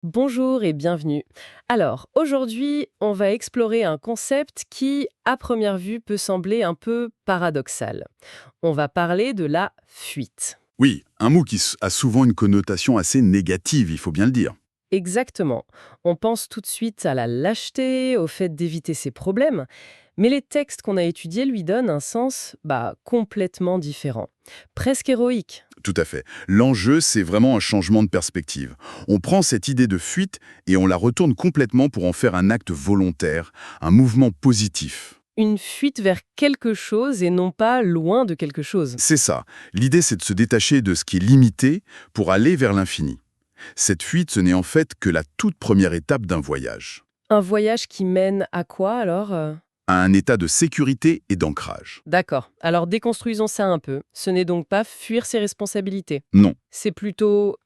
Bonjour et bienvenue. Alors, aujourd'hui, on va explorer un concept qui, à première vue, peut sembler un peu paradoxal. On va parler de la fuite. Oui, un mot qui a souvent une connotation assez négative, il faut bien le dire. Exactement. On pense tout de suite à la lâcheté, au fait d'éviter ses problèmes, mais les textes qu'on a étudiés lui donnent un sens complètement différent, presque héroïque. Tout à fait. L'enjeu, c'est vraiment un changement de perspective. On prend cette idée de fuite et on la retourne complètement pour en faire un acte volontaire, un mouvement positif. Une fuite vers quelque chose et non pas loin de quelque chose. C'est ça. L'idée, c'est de se détacher de ce qui est limité pour aller vers l'infini. Cette fuite, ce n'est en fait que la toute première étape d'un voyage, Un voyage qui mène à quoi alors à un état de sécurité et d'ancrage. D'accord. Alors déconstruisons ça un peu. Ce n'est donc pas fuir ses responsabilités. Non. C'est plutôt...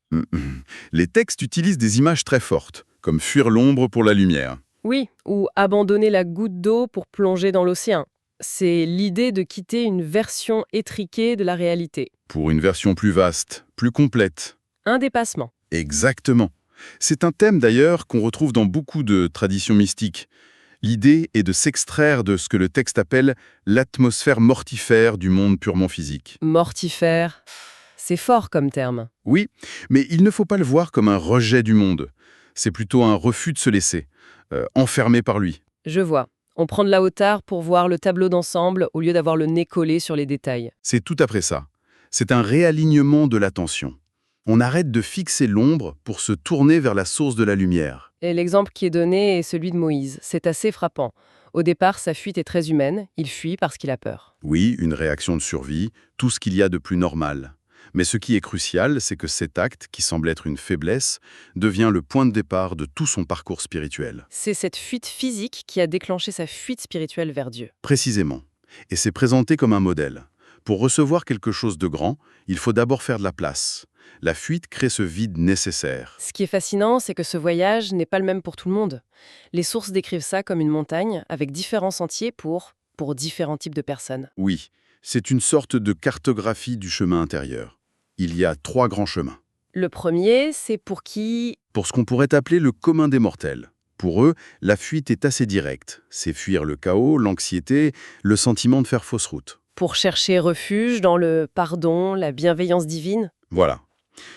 Les textes utilisent des images très fortes, comme fuir l'ombre pour la lumière. Oui, ou abandonner la goutte d'eau pour plonger dans l'océan. C'est l'idée de quitter une version étriquée de la réalité. Pour une version plus vaste, plus complète. Un dépassement. Exactement. C'est un thème d'ailleurs qu'on retrouve dans beaucoup de traditions mystiques. L'idée est de s'extraire de ce que le texte appelle l'atmosphère mortifère du monde purement physique. Mortifère. C'est fort comme terme. Oui, mais il ne faut pas le voir comme un rejet du monde. C'est plutôt un refus de se laisser, enfermé par lui. Je vois. On prend de la hauteur pour voir le tableau d'ensemble au lieu d'avoir le nez collé sur les détails. C'est tout après ça. C'est un réalignement de l'attention. On arrête de fixer l'ombre pour se tourner vers la source de la lumière. Et l'exemple qui est donné est celui de Moïse. C'est assez frappant. Au départ, sa fuite est très humaine. Il fuit parce qu'il a peur. Oui, une réaction de survie, tout ce qu'il y a de plus normal. Mais ce qui est crucial, c'est que cet acte, qui semble être une faiblesse, devient le point de départ de tout son parcours spirituel. C'est cette fuite physique qui a déclenché sa fuite spirituelle vers Dieu. Précisément. Et c'est présenté comme un modèle. Pour recevoir quelque chose de grand, il faut d'abord faire de la place. La fuite crée ce vide nécessaire. Ce qui est fascinant, c'est que ce voyage n'est pas le même pour tout le monde. Les sources décrivent ça comme une montagne avec différents sentiers pour différents types de personnes. Oui, c'est une sorte de cartographie du chemin intérieur. Il y a 3 grands chemins. Le premier, c'est pour qui... Pour ce qu'on pourrait appeler le commun des mortels. Pour eux, la fuite est assez directe. C'est fuir le chaos, l'anxiété, le sentiment de faire fausse route. Pour chercher refuge dans le pardon, la bienveillance divine. Voilà.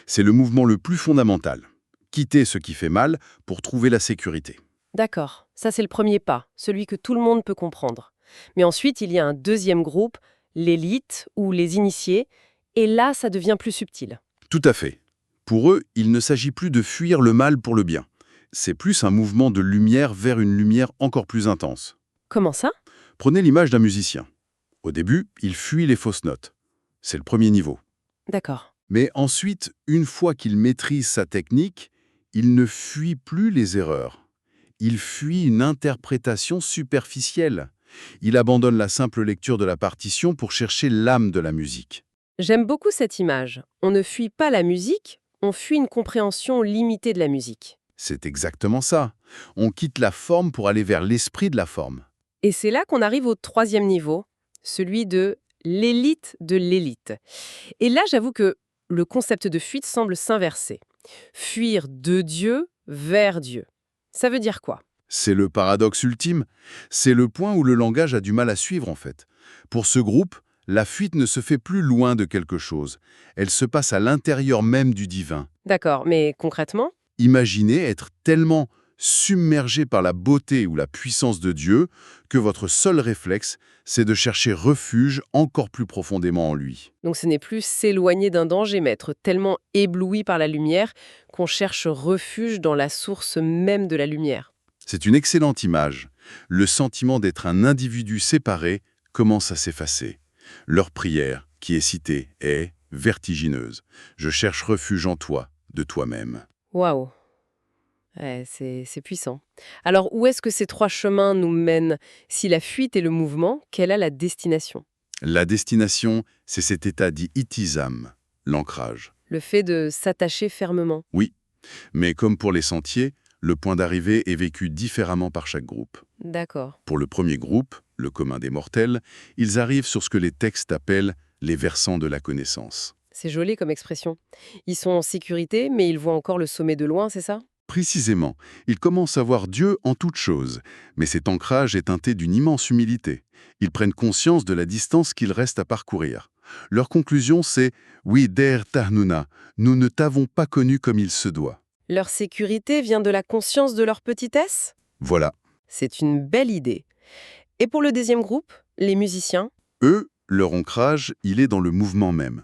C'est le mouvement le plus fondamental. Quitter ce qui fait mal pour trouver la sécurité. D'accord, ça c'est le premier pas, celui que tout le monde peut comprendre. Mais ensuite, il y a un deuxième groupe, l'élite ou les initiés, et là, ça devient plus subtil. Tout à fait. Pour eux, il ne s'agit plus de fuir le mal pour le bien. C'est plus un mouvement de lumière vers une lumière encore plus intense. Comment ça? Prenez l'image d'un musicien. Au début, il fuit les fausses notes. C'est le premier niveau. D'accord. Mais ensuite, une fois qu'il maîtrise sa technique, il ne fuit plus les erreurs. Il fuit une interprétation superficielle. Il abandonne la simple lecture de la partition pour chercher l'âme de la musique. J'aime beaucoup cette image. On ne fuit pas la musique, on fuit une compréhension limitée de la musique. C'est exactement ça. On quitte la forme pour aller vers l'esprit de la forme. Et c'est là qu'on arrive au troisième niveau, celui de l'élite. Et là, j'avoue que le concept de fuite semble s'inverser. Fuir de Dieu vers Dieu. Ça veut dire quoi? C'est le paradoxe ultime. C'est le point où le langage a du mal à suivre en fait. Pour ce groupe, la fuite ne se fait plus loin de quelque chose. Elle se passe à l'intérieur même du divin. D'accord, mais concrètement? Imaginez être tellement submergé par la beauté ou la puissance de Dieu que votre seul réflexe, c'est de chercher refuge encore plus profondément en lui. Donc ce n'est plus s'éloigner d'un danger, mais être tellement ébloui par la lumière qu'on cherche refuge dans la source même de la lumière. C'est une excellente image. Le sentiment d'être un individu séparé commence à s'effacer. Leur prière, qui est citée, est vertigineuse. Je cherche refuge en toi, de toi-même. Waouh! Ouais, c'est puissant. Alors où est-ce que ces trois chemins nous mènent? Si la fuite est le mouvement, quelle est la destination? La destination, c'est cet état dit itisam, l'ancrage. Le fait de s'attacher fermement. Oui, mais comme pour les sentiers, le point d'arrivée est vécu différemment par chaque groupe. D'accord. Pour le premier groupe, le commun des mortels, ils arrivent sur ce que les textes appellent les versants de la connaissance. C'est joli comme expression. Ils sont en sécurité, mais ils voient encore le sommet de loin, c'est ça? Précisément, ils commencent à voir Dieu en toute chose, mais cet ancrage est teinté d'une immense humilité. Ils prennent conscience de la distance qu'il reste à parcourir. Leur conclusion, c'est « Oui, der tahnuna, nous ne t'avons pas connu comme il se doit Leur sécurité vient de la conscience de leur petitesse? » Voilà. C'est une belle idée. Et pour le deuxième groupe, les musiciens? Eux, leur ancrage, il est dans le mouvement même.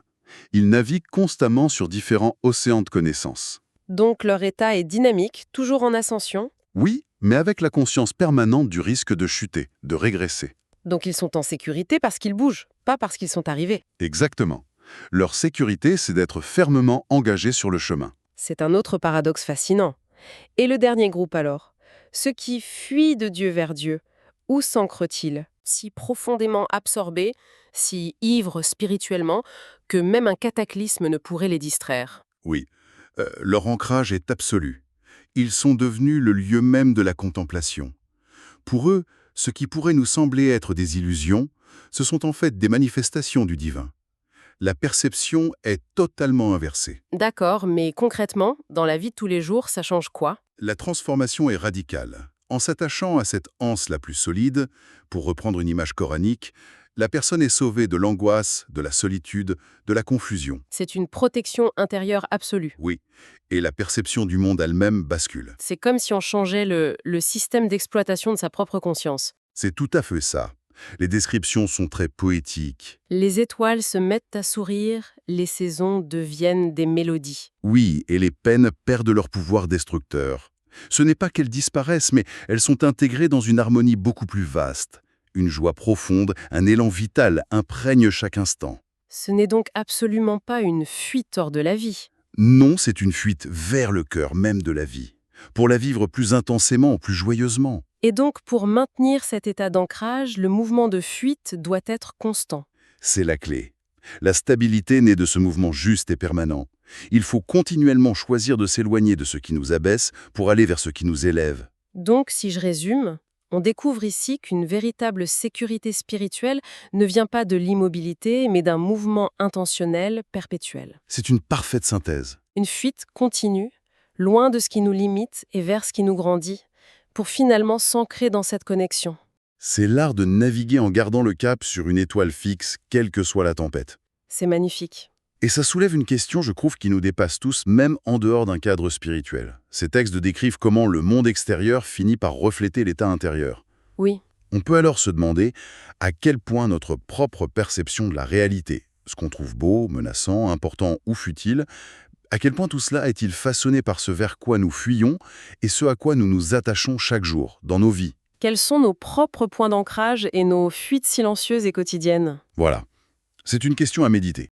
Ils naviguent constamment sur différents océans de connaissances. Donc leur état est dynamique, toujours en ascension. Oui, mais avec la conscience permanente du risque de chuter, de régresser. Donc ils sont en sécurité parce qu'ils bougent, pas parce qu'ils sont arrivés. Exactement. Leur sécurité, c'est d'être fermement engagés sur le chemin. C'est un autre paradoxe fascinant. Et le dernier groupe alors? Ceux qui fuient de Dieu vers Dieu, où s'ancrent-ils? Si profondément absorbés, si ivres spirituellement, que même un cataclysme ne pourrait les distraire. Oui, leur ancrage est absolu. Ils sont devenus le lieu même de la contemplation. Pour eux, ce qui pourrait nous sembler être des illusions, ce sont en fait des manifestations du divin. La perception est totalement inversée. D'accord, mais concrètement, dans la vie de tous les jours, ça change quoi? La transformation est radicale. En s'attachant à cette anse la plus solide, pour reprendre une image coranique, la personne est sauvée de l'angoisse, de la solitude, de la confusion. C'est une protection intérieure absolue. Oui, et la perception du monde elle-même bascule. C'est comme si on changeait le système d'exploitation de sa propre conscience. C'est tout à fait ça. Les descriptions sont très poétiques. Les étoiles se mettent à sourire, les saisons deviennent des mélodies. Oui, et les peines perdent leur pouvoir destructeur. Ce n'est pas qu'elles disparaissent, mais elles sont intégrées dans une harmonie beaucoup plus vaste. Une joie profonde, un élan vital imprègne chaque instant. Ce n'est donc absolument pas une fuite hors de la vie. Non, c'est une fuite vers le cœur même de la vie, pour la vivre plus intensément, plus joyeusement. Et donc, pour maintenir cet état d'ancrage, le mouvement de fuite doit être constant. C'est la clé. La stabilité naît de ce mouvement juste et permanent. Il faut continuellement choisir de s'éloigner de ce qui nous abaisse pour aller vers ce qui nous élève. Donc, si je résume, on découvre ici qu'une véritable sécurité spirituelle ne vient pas de l'immobilité, mais d'un mouvement intentionnel perpétuel. C'est une parfaite synthèse. Une fuite continue, loin de ce qui nous limite et vers ce qui nous grandit, pour finalement s'ancrer dans cette connexion. C'est l'art de naviguer en gardant le cap sur une étoile fixe, quelle que soit la tempête. C'est magnifique. Et ça soulève une question, je trouve, qui nous dépasse tous, même en dehors d'un cadre spirituel. Ces textes décrivent comment le monde extérieur finit par refléter l'état intérieur. Oui, On peut alors se demander à quel point notre propre perception de la réalité, ce qu'on trouve beau, menaçant, important ou futile, à quel point tout cela est-il façonné par ce vers quoi nous fuyons et ce à quoi nous nous attachons chaque jour, dans nos vies. quels sont nos propres points d'ancrage et nos fuites silencieuses et quotidiennes? Voilà. C'est une question à méditer.